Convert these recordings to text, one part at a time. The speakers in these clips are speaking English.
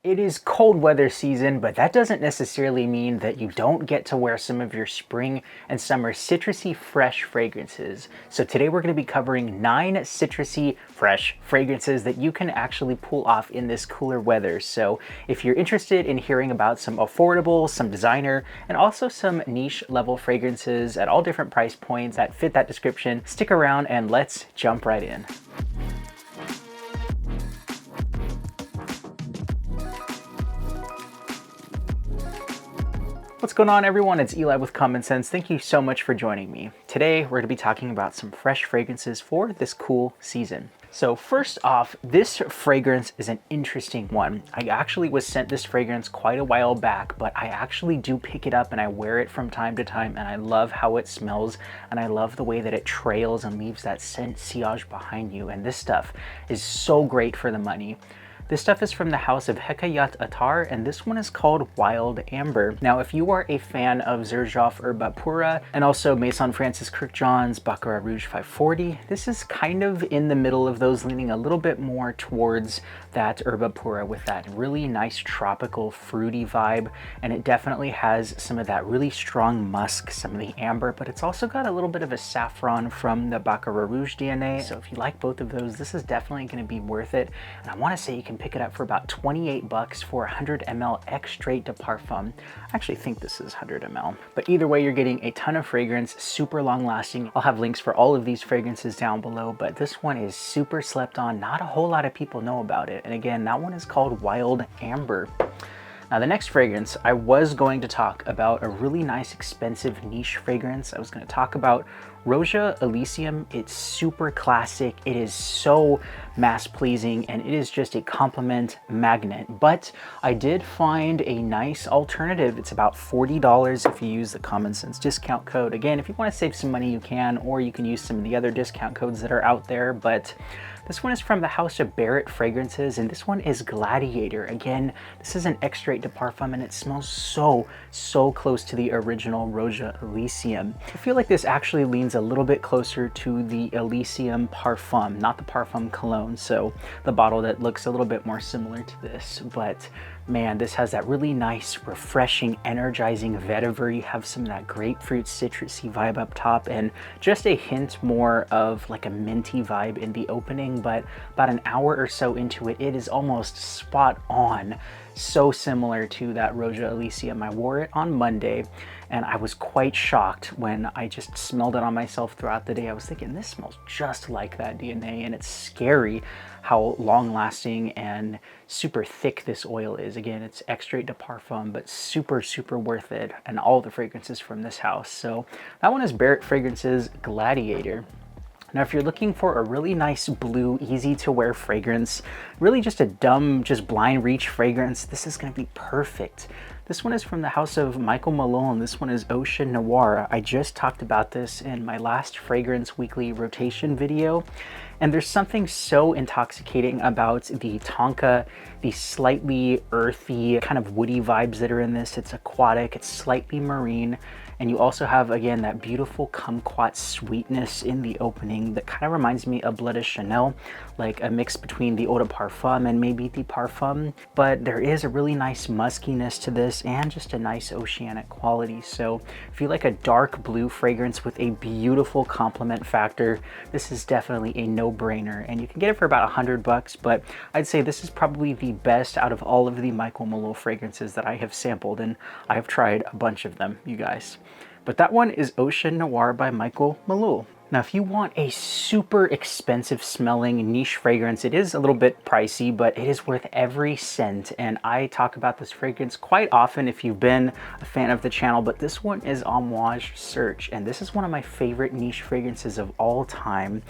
It is cold weather season, but that doesn't necessarily mean that you don't get to wear some of your spring and summer citrusy fresh fragrances. So today we're going to be covering 9 citrusy fresh fragrances that you can actually pull off in this cooler weather. So if you're interested in hearing about some affordable, some designer, and also some niche level fragrances at all different price points that fit that description, stick around and let's jump right in. What's going on, everyone? It's Eli with Common Sense. Thank you so much for joining me. Today, we're going to be talking about some fresh fragrances for this cool season. So first off, this fragrance is an interesting one. I actually was sent this fragrance quite a while back, but I actually do pick it up and I wear it from time to time, and I love how it smells, and I love the way that it trails and leaves that scent sillage behind you, and this stuff is so great for the money. This stuff is from the house of Hekayat Attar, and this one is called Wild Amber. Now, if you are a fan of Xerjoff Herba Pura and also Maison Francis Kurkdjian's Baccarat Rouge 540, this is kind of in the middle of those, leaning a little bit more towards that Herba Pura with that really nice tropical fruity vibe, and it definitely has some of that really strong musk, some of the amber, but it's also got a little bit of a saffron from the Baccarat Rouge DNA. So if you like both of those, this is definitely going to be worth it. And I want to say you can pick it up for about 28 bucks for 100 ml extrait de parfum. I actually think this is 100 ml, but either way, you're getting a ton of fragrance, super long lasting. I'll have links for all of these fragrances down below, but this one is super slept on. Not a whole lot of people know about it. And again, that one is called Wild Amber. Now, the next fragrance, I was going to talk about a really nice, expensive niche fragrance. I was going to talk about Roja Elysium. It's super classic. It is so mass pleasing, and it is just a compliment magnet. But I did find a nice alternative. It's about $40 if you use the Common Sense discount code. Again, if you want to save some money, you can, or you can use some of the other discount codes that are out there. But this one is from the house of Barrett Fragrances, and this one is Gladiator. Again, this is an extrait de parfum, and it smells so close to the original Roja Elysium. I feel like this actually leans a little bit closer to the Elysium Parfum, not the Parfum Cologne, so the bottle that looks a little bit more similar to this. But man, this has that really nice, refreshing, energizing vetiver. You have some of that grapefruit citrusy vibe up top, and just a hint more of like a minty vibe in the opening, but about an hour or so into it, it is almost spot on. So similar to that Roja Elysium. I wore it on Monday, and I was quite shocked when I just smelled it on myself throughout the day. I was thinking, this smells just like that DNA, and it's scary how long lasting and super thick this oil is. Again, it's extrait de parfum, but super worth it, and all the fragrances from this house. So that one is Barrett Fragrances Gladiator. Now, if you're looking for a really nice blue, easy to wear fragrance, really just a dumb, just blind reach fragrance, this is going to be perfect. This one is from the house of Michael Malul, and this one is Ocean Noir. I just talked about this in my last fragrance weekly rotation video. And there's something so intoxicating about the tonka, the slightly earthy kind of woody vibes that are in this. It's aquatic, it's slightly marine, and you also have, again, that beautiful kumquat sweetness in the opening that kind of reminds me of Bleu de Chanel, like a mix between the Eau de Parfum and maybe the Parfum. But there is a really nice muskiness to this and just a nice oceanic quality. So if you like a dark blue fragrance with a beautiful complement factor, this is definitely a no-brainer, and you can get it for about 100 bucks, but I'd say this is probably the best out of all of the Michael Malul fragrances that I have sampled, and I've tried a bunch of them, you guys. But that one is Ocean Noir by Michael Malul. Now, if you want a super expensive smelling niche fragrance, it is a little bit pricey, but it is worth every cent. And I talk about this fragrance quite often if you've been a fan of the channel, but this one is Amouage Search. And this is one of my favorite niche fragrances of all time.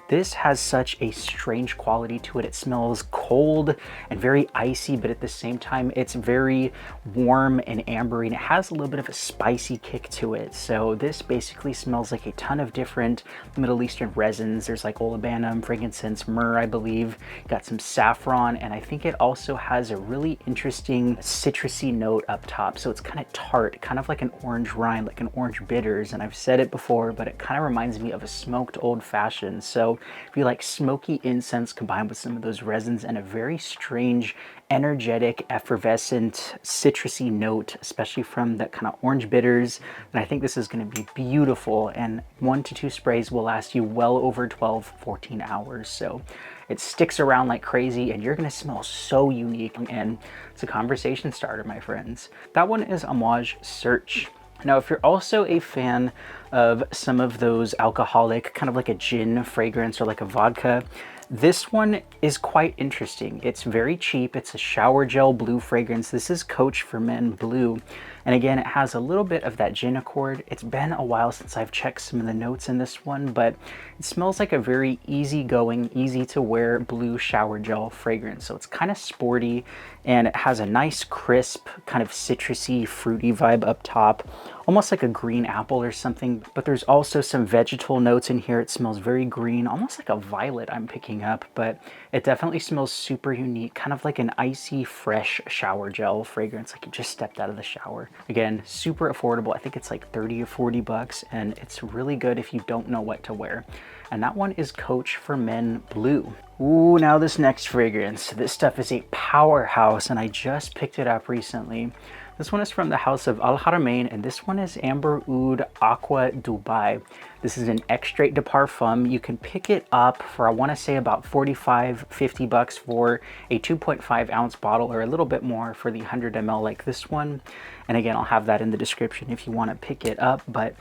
This has such a strange quality to it. It smells cold and very icy, but at the same time, it's very warm and ambery, and it has a little bit of a spicy kick to it. So this basically smells like a ton of different Middle Eastern resins. There's like olibanum, frankincense, myrrh, I believe. Got some saffron, and I think it also has a really interesting citrusy note up top. So it's kind of tart, kind of like an orange rind, like an orange bitters. And I've said it before, but it kind of reminds me of a smoked old fashioned. So So if you like smoky incense combined with some of those resins and a very strange, energetic, effervescent, citrusy note, especially from that kind of orange bitters, then I think this is going to be beautiful. And 1 to 2 sprays will last you well over 12, 14 hours. So it sticks around like crazy and you're going to smell so unique, and it's a conversation starter, my friends. That one is Amouage Search. Now, if you're also a fan of some of those alcoholic, kind of like a gin fragrance or like a vodka, this one is quite interesting. It's very cheap. It's a shower gel blue fragrance. This is Coach for Men Blueue. And again, it has a little bit of that gin accord. It's been a while since I've checked some of the notes in this one, but it smells like a very easygoing, easy to wear blue shower gel fragrance. So it's kind of sporty and it has a nice crisp, kind of citrusy, fruity vibe up top, almost like a green apple or something. But there's also some vegetal notes in here. It smells very green, almost like a violet I'm picking up, but it definitely smells super unique, kind of like an icy, fresh shower gel fragrance, like you just stepped out of the shower. Again, super affordable. I think it's like 30 or 40 bucks, and it's really good if you don't know what to wear. And that one is Coach for Men Blueue. Ooh, now this next fragrance. This stuff is a powerhouse, and I just picked it up recently. This one is from the house of Haramain, and this one is Amber Oud Aqua Dupe. This is an extrait de parfum. You can pick it up for, I want to say, about 45, 50 bucks for a 2.5 ounce bottle, or a little bit more for the 100 ml like this one. And again, I'll have that in the description if you want to pick it up. But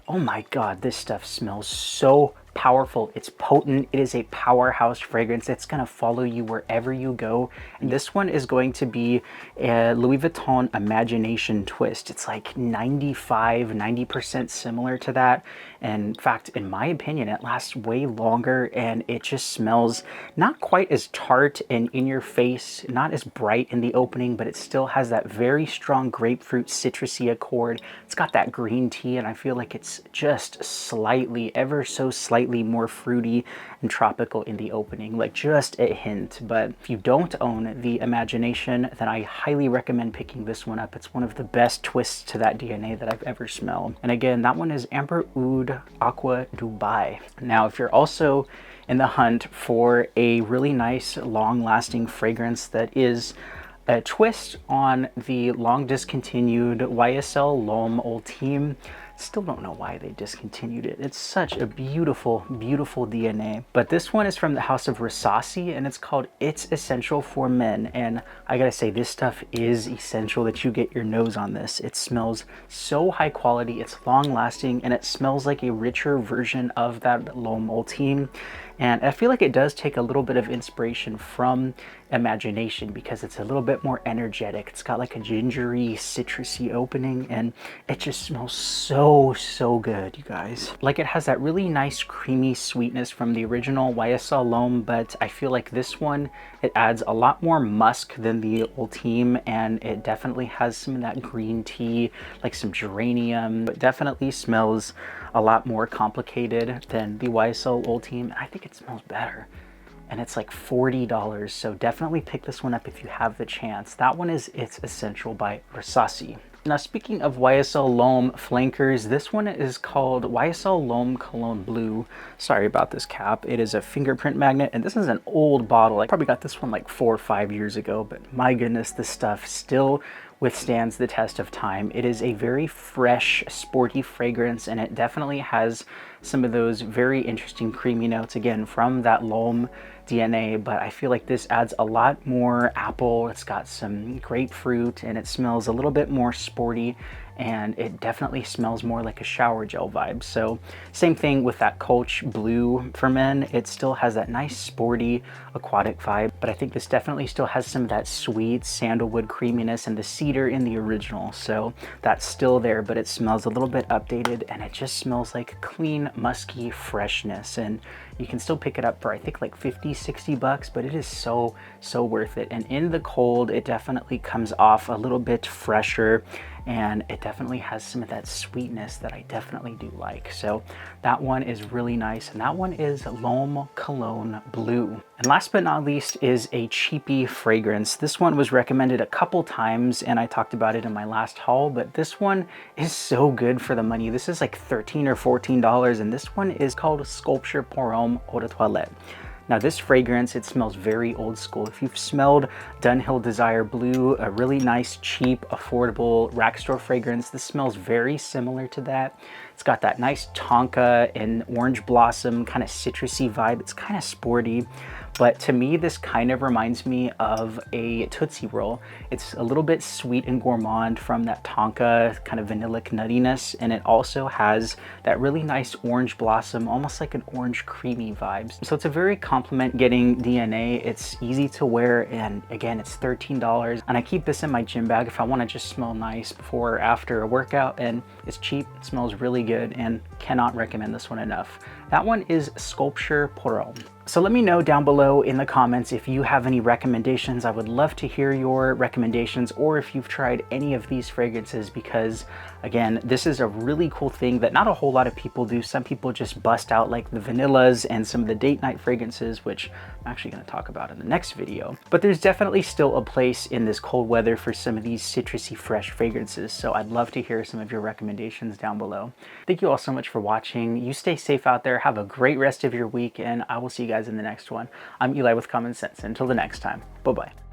oh my God, this stuff smells so powerful. It's potent. It is a powerhouse fragrance. It's going to follow you wherever you go. And this one is going to be a Louis Vuitton Imagination twist. It's like 90% similar to that. And in fact, in my opinion, it lasts way longer, and it just smells not quite as tart and in your face, not as bright in the opening, but it still has that very strong grapefruit citrusy accord. It's got that green tea, and I feel like it's just slightly, ever so slightly more fruity and tropical in the opening, like just a hint. But if you don't own the Imagination, then I highly recommend picking this one up. It's one of the best twists to that DNA that I've ever smelled. And again, that one is Amber Oud Aqua Dupe. Now, if you're also in the hunt for a really nice, long-lasting fragrance that is a twist on the long discontinued YSL L'Homme Ultime. Still don't know why they discontinued it. It's such a beautiful, beautiful DNA. But this one is from the house of Rasasi, and it's called It's Essential for Men. And I gotta say, this stuff is essential that you get your nose on this. It smells so high quality, it's long lasting, and it smells like a richer version of that L'Homme Ultime. And I feel like it does take a little bit of inspiration from Imagination because it's a little bit more energetic. It's got like a gingery, citrusy opening, and it just smells so good, you guys. Like, it has that really nice creamy sweetness from the original YSL L'Homme, but I feel like this one, it adds a lot more musk than the Ultime, and it definitely has some of that green tea, like some geranium. It definitely smells a lot more complicated than the YSL Ultime, and I think it smells better. And it's like $40, so definitely pick this one up if you have the chance. That one is It's Essential by Rasasi. Now, speaking of YSL L'Homme flankers, this one is called YSL L'Homme Cologne Blueue. Sorry about this cap. It is a fingerprint magnet, and this is an old bottle. I probably got this one like 4 or 5 years ago, but my goodness, this stuff still withstands the test of time. It is a very fresh, sporty fragrance, and it definitely has some of those very interesting creamy notes, again, from that L'Homme DNA, but I feel like this adds a lot more apple. It's got some grapefruit, and it smells a little bit more sporty, and it definitely smells more like a shower gel vibe. So same thing with that Coach Blueue for Men. It still has that nice sporty aquatic vibe, but I think this definitely still has some of that sweet sandalwood creaminess and the cedar in the original. So that's still there, but it smells a little bit updated, and it just smells like clean, musky freshness. And you can still pick it up for, I think, like 50, 60 bucks, but it is so worth it. And in the cold, it definitely comes off a little bit fresher and it definitely has some of that sweetness that I definitely do like. So that one is really nice, and that one is L'Homme Cologne Blueue. And last but not least is a cheapy fragrance. This one was recommended a couple times and I talked about it in my last haul, but this one is so good for the money. This is like $13 or $14, and this one is called Sculpture pour Homme Eau de Toilette. Now this fragrance, it smells very old school. If you've smelled Dunhill Desire Blueue, a really nice, cheap, affordable rack store fragrance, this smells very similar to that. It's got that nice tonka and orange blossom kind of citrusy vibe. It's kind of sporty, but to me, this kind of reminds me of a Tootsie Roll. It's a little bit sweet and gourmand from that tonka kind of vanillic nuttiness, and it also has that really nice orange blossom, almost like an orange creamy vibes. So it's a very compliment getting DNA. It's easy to wear, and again, it's $13, and I keep this in my gym bag if I want to just smell nice before or after a workout, and it's cheap, it smells really good, and cannot recommend this one enough. That one is Sculpture pour Homme. So let me know down below in the comments if you have any recommendations. I would love to hear your recommendations, or if you've tried any of these fragrances, because again, this is a really cool thing that not a whole lot of people do. Some people just bust out like the vanillas and some of the date night fragrances, which I'm actually going to talk about in the next video. But there's definitely still a place in this cold weather for some of these citrusy fresh fragrances. So I'd love to hear some of your recommendations down below. Thank you all so much for watching. You stay safe out there. Have a great rest of your week, and I will see you guys in the next one. I'm Eli with Common Sense. Until the next time, bye-bye.